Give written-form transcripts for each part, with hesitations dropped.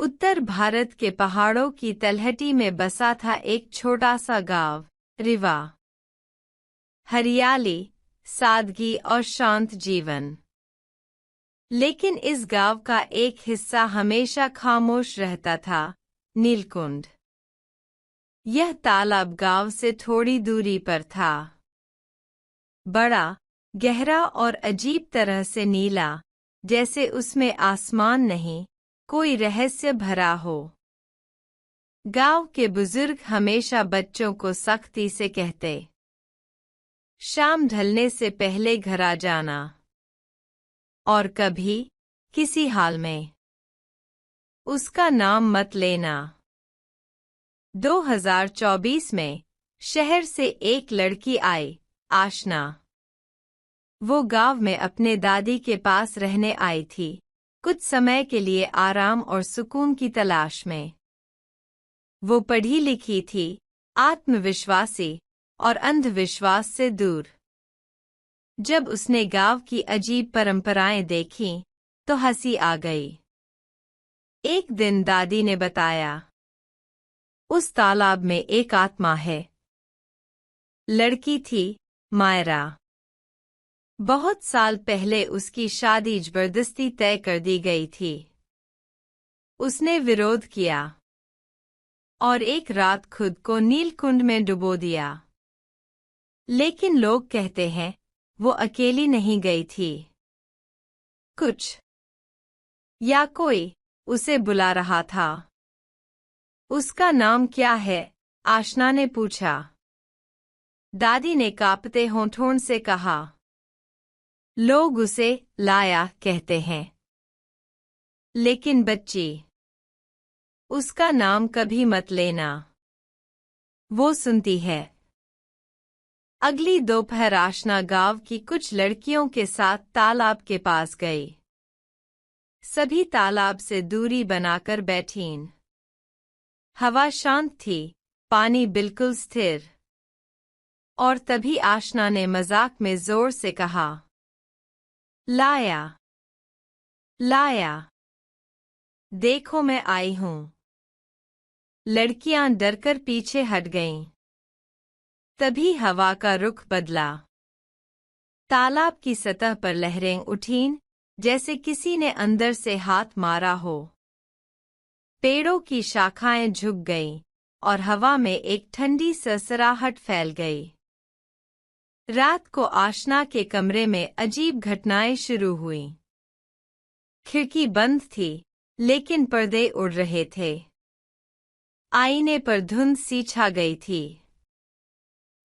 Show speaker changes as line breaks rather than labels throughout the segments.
उत्तर भारत के पहाड़ों की तलहटी में बसा था एक छोटा सा गांव, रिवा। हरियाली, सादगी और शांत जीवन। लेकिन इस गांव का एक हिस्सा हमेशा खामोश रहता था, नीलकुंड। यह तालाब गांव से थोड़ी दूरी पर था। बड़ा, गहरा और अजीब तरह से नीला, जैसे उसमें आसमान नहीं, कोई रहस्य भरा हो। गांव के बुजुर्ग हमेशा बच्चों को सख्ती से कहते, शाम ढलने से पहले घर आ जाना। और कभी, किसी हाल में, उसका नाम मत लेना। 2024 में शहर से एक लड़की आई, आशना। वो गांव में अपने दादी के पास रहने आई थी, कुछ समय के लिए आराम और सुकून की तलाश में। वो पढ़ी लिखी थी, आत्मविश्वासी और अंधविश्वास से दूर। जब उसने गांव की अजीब परंपराएं देखीं, तो हंसी आ गई। एक दिन दादी ने बताया, उस तालाब में एक आत्मा है। लड़की थी, मायरा। बहुत साल पहले उसकी शादी जबरदस्ती तय कर दी गई थी। उसने विरोध किया और एक रात खुद को नीलकुंड में डुबो दिया। लेकिन लोग कहते हैं, वो अकेली नहीं गई थी। कुछ या कोई उसे बुला रहा था। उसका नाम क्या है? आशना ने पूछा। दादी ने कांपते होठों से कहा, लोग उसे लाया कहते हैं। लेकिन बच्ची, उसका नाम कभी मत लेना। वो सुनती है। अगली दोपहर आशना गांव की कुछ लड़कियों के साथ तालाब के पास गई। सभी तालाब से दूरी बनाकर बैठीं। हवा शांत थी, पानी बिल्कुल स्थिर। और तभी आशना ने मजाक में जोर से कहा, लाया, लाया, देखो मैं आई हूं। लड़कियां डरकर पीछे हट गईं। तभी हवा का रुख बदला। तालाब की सतह पर लहरें उठीं, जैसे किसी ने अंदर से हाथ मारा हो। पेड़ों की शाखाएं झुक गईं और हवा में एक ठंडी सरसराहट फैल गई। रात को आशना के कमरे में अजीब घटनाएं शुरू हुईं। खिड़की बंद थी, लेकिन पर्दे उड़ रहे थे। आईने पर धुंध सी छा गई थी।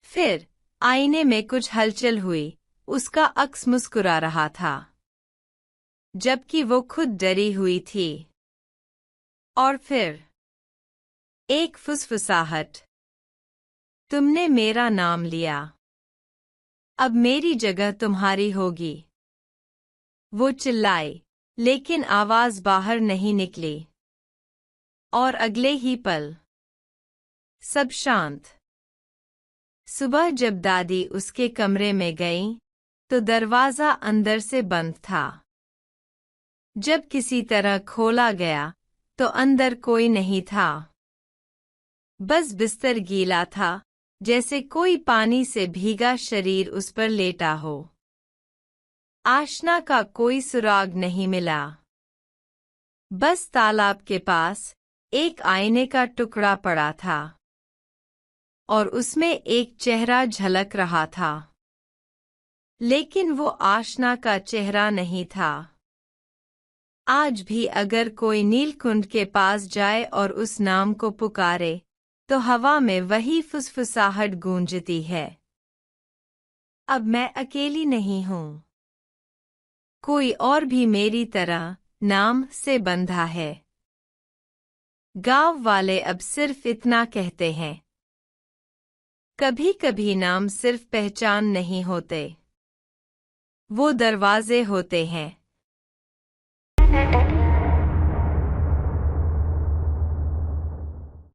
फिर आईने में कुछ हलचल हुई, उसका अक्स मुस्कुरा रहा था, जबकि वो खुद डरी हुई थी। और फिर एक फुसफुसाहट, तुमने मेरा नाम लिया, अब मेरी जगह तुम्हारी होगी। वो चिल्लाई, लेकिन आवाज बाहर नहीं निकली। और अगले ही पल सब शांत। सुबह जब दादी उसके कमरे में गई, तो दरवाजा अंदर से बंद था। जब किसी तरह खोला गया, तो अंदर कोई नहीं था। बस बिस्तर गीला था, जैसे कोई पानी से भीगा शरीर उस पर लेटा हो। आशना का कोई सुराग नहीं मिला। बस तालाब के पास एक आईने का टुकड़ा पड़ा था, और उसमें एक चेहरा झलक रहा था। लेकिन वो आशना का चेहरा नहीं था। आज भी अगर कोई नीलकुंड के पास जाए और उस नाम को पुकारे, तो हवा में वही फुसफुसाहट गूंजती है। अब मैं अकेली नहीं हूं। कोई और भी मेरी तरह नाम से बंधा है। गांव वाले अब सिर्फ इतना कहते हैं। कभी कभी नाम सिर्फ पहचान नहीं होते, वो दरवाजे होते हैं।